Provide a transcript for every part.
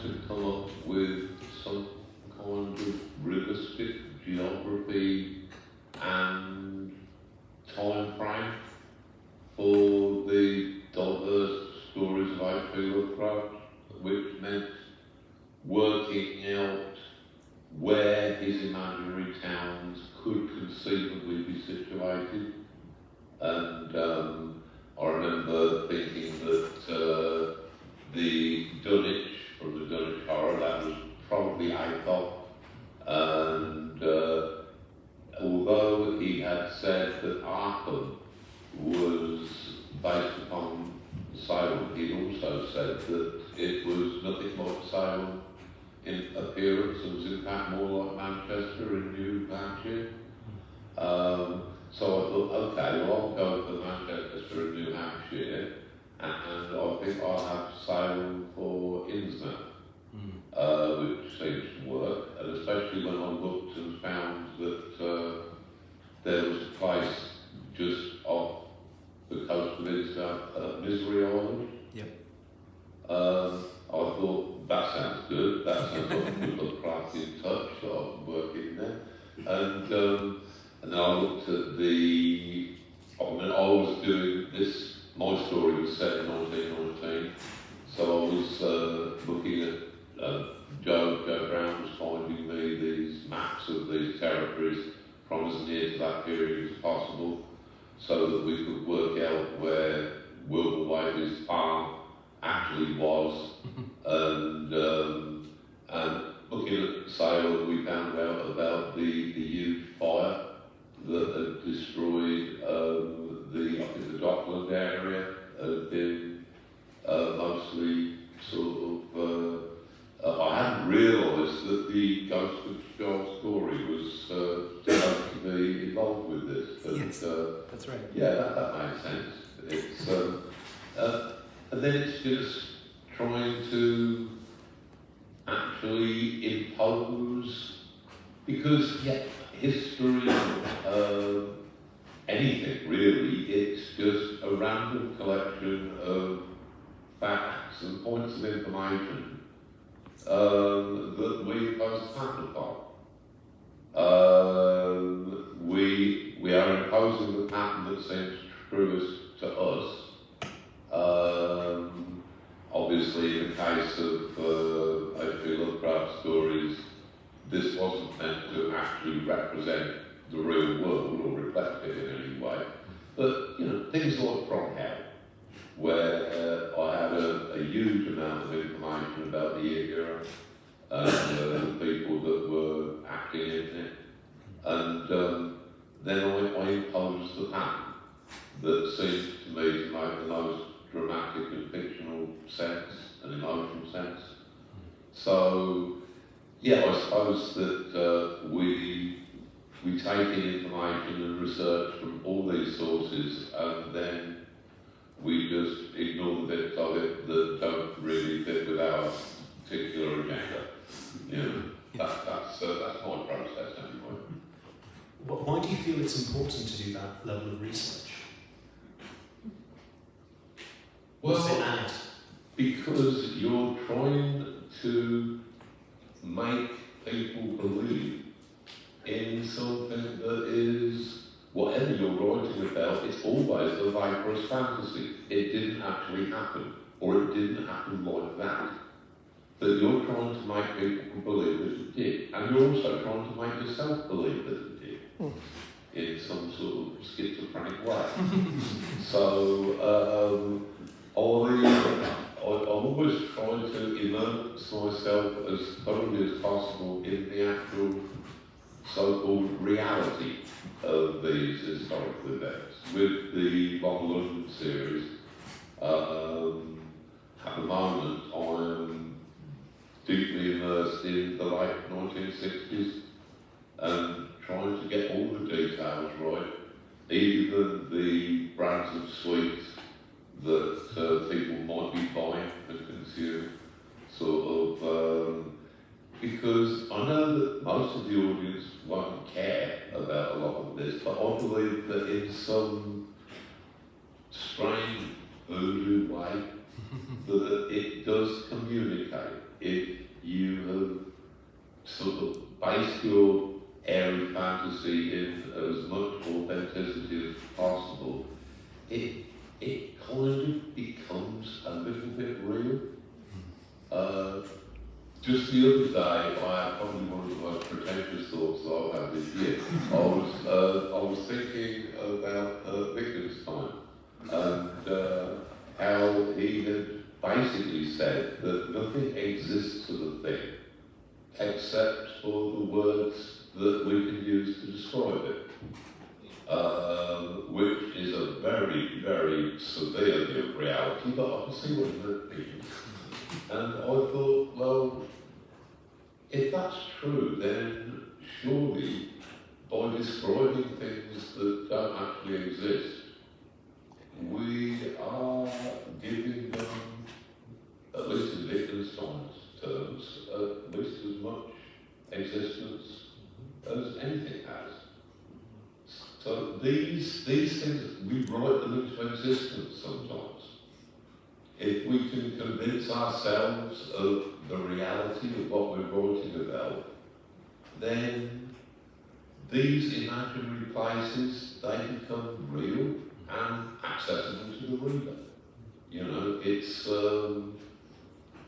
to come up with some kind of realistic geography and time frame for the diverse stories of H.P. Lovecraft, which meant working out where his imaginary towns could conceivably be situated. And I remember thinking that the Dunwich, from the Dunwich Horror, that was probably ACOG, and although he had said that Arkham was based upon Salem, he also said that it was nothing like Salem in appearance and was in fact more like Manchester in New Hampshire. So I thought, okay, well I'll go for Manchester in New Hampshire, and I think I'll have Salem for Innsmouth, which seems to work, and especially when I looked and found that there was a place just off the coast of Innsmouth, Misery Island. Yep. I thought, that sounds good, that sounds like a good Lovecraftian touch, so I can work in there. And then I looked at I was doing this, my story was set in 1919, so I was looking at, Joe Brown was finding me these maps of these territories from as near to that period as possible, so that we could work out where Wilbur Whaley's farm actually was, and looking at Salem, we found out about the huge fire that had destroyed I think the Dockland area had been mostly sort of. I hadn't realised that the ghost of Charles Corey was supposed to be involved with this. But, yes, that's right. Yeah, that makes sense. It's and then it's just trying to actually impose, because history, anything really, it's just a random collection of facts and points of information that we impose a pattern upon. We are imposing the pattern that seems truest to us. Obviously, in the case of H.P. Lovecraft stories, this wasn't meant to actually represent the real world or reflect it in any way. But, things like From Hell, where I had a huge amount of information about the era and the people that were acting in it. And then I imposed the pattern that seems to me to make the most dramatic and fictional sense and emotional sense. So, I suppose that we take in information and research from all these sources, and then we just ignore the bits of it that don't really fit with our particular agenda. That's my process anyway. Why do you feel it's important to do that level of research? Well, because you're trying to make people believe in something that is, whatever you're writing about, it's always a vaporous fantasy. It didn't actually happen, or it didn't happen like that. That you're trying to make people believe that it did, and you're also trying to make yourself believe that it did, in some sort of schizophrenic way. So, I'm always trying to immerse myself as thoroughly as possible in the actual so-called reality of these historical events. With the Long London series, at the moment I'm deeply immersed in the late 1960s and trying to get all the details right, even the brands of sweets that people might be buying and consume, sort of, because I know that most of the audience won't care about a lot of this, but I believe that in some strange voodoo way that it does communicate. If you have sort of based your airy fantasy in as much authenticity as possible, it kind of becomes a little bit real. Just the other day, I had probably one of the most pretentious thoughts that I've had this year. I was thinking about Wickey's time and how he had basically said that nothing exists to the thing except for the words that we can use to describe it, which is a very, very severe view of reality, but I can see what it means. And I thought, well, if that's true, then surely by describing things that don't actually exist, we are giving them, at least in Wittgenstein's terms, at least as much existence as anything has. So these things, we write them into existence sometimes. If we can convince ourselves of the reality of what we're writing about, then these imaginary places, they become real and accessible to the reader. You know, it's,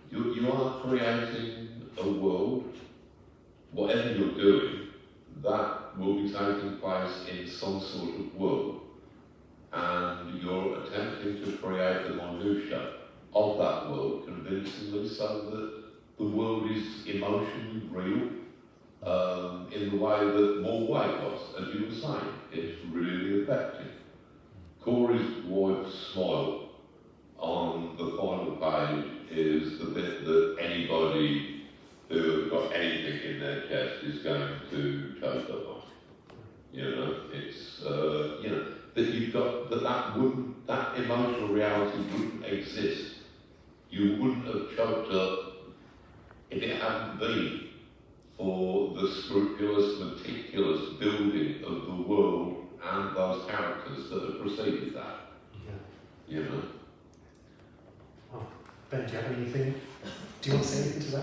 you are creating a world, whatever you're doing, that will be taking place in some sort of world. And you're attempting to create the minutiae of that world convincingly so that the world is emotionally real in the way that More White was, as you were saying. It's really affecting. Corey's wife's smile on the final page is the bit that anybody who has got anything in their chest is going to choke up on. You know, it's, you know, that you've got, that emotional reality wouldn't exist. You wouldn't have choked up if it hadn't been for the scrupulous, meticulous building of the world and those characters that have preceded that. Yeah. You know? Oh, Ben, do you have anything? Do you want to say anything to that?